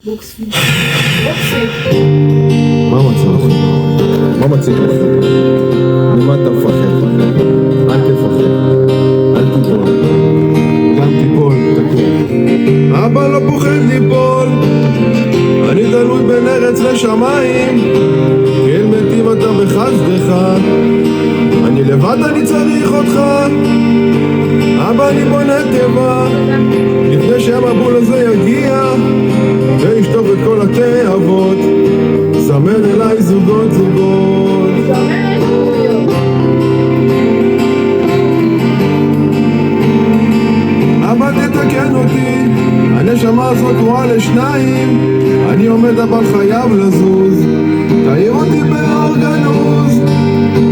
בוקספיט. מה מצב לך? מה מציג לך? ממה אתה מפחד? אל תפחד. אל תיפול. גם תיפול, תקום. אבא לא פוחד ליפול. אני תלוי בין ארץ לשמיים. כן מתים אתה בחסדך. אני לבד אני צריך אותך. אבא אני בונה טבע. לפני שהמבול הזה יגיע וישטוף את כל התאבות. זמן אליי זוגות זוגות. אבא תתקן אותי, הנשמה הזאת קרועה לשניים. אני עומד אבל חייב לזוז, תעיר אותי באור גנוז.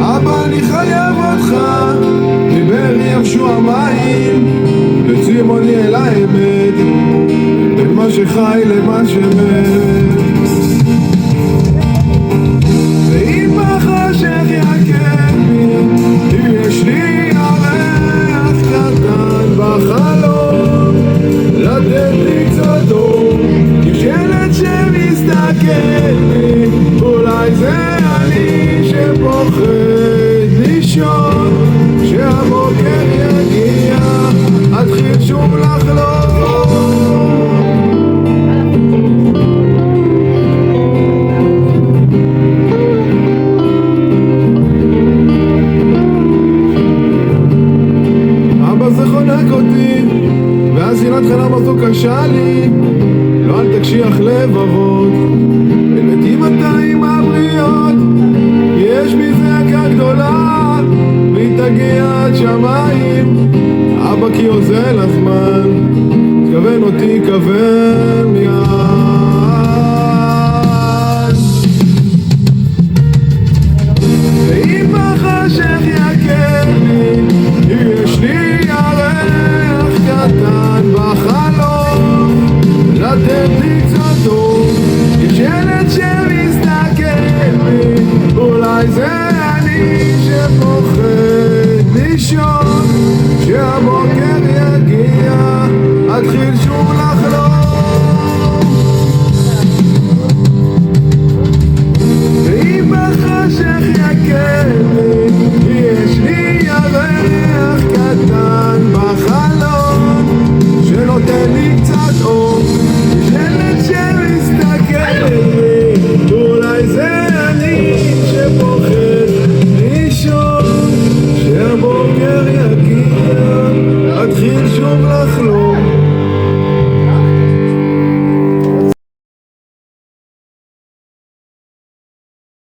אבא אני חייב אותך, מבארי יבשו המים, וצימוני אל האמת, בין מה שחי למה שמת. ואם בחשך יכר בי, אם יש לי ירח קטן בחלום, לתת לי קצת אור, יש ילד שמסתכל בי, אולי זה אני שפוחד לישון, שהבוקר יגיע, אתחיל שוב לחלום. זה חונק אותי, ואז שנאת חלם הזו קשה לי. לא אל תקשיח לבבות, מתים אתה עם הבריות. יש בי זעקה גדולה, והיא תגיע עד שמיים. אבא כי עוזר לזמן, תכוון אותי כוון מיד. ואם בחשך יכר לי, יש לי ירח קטן בחלום, לתת לי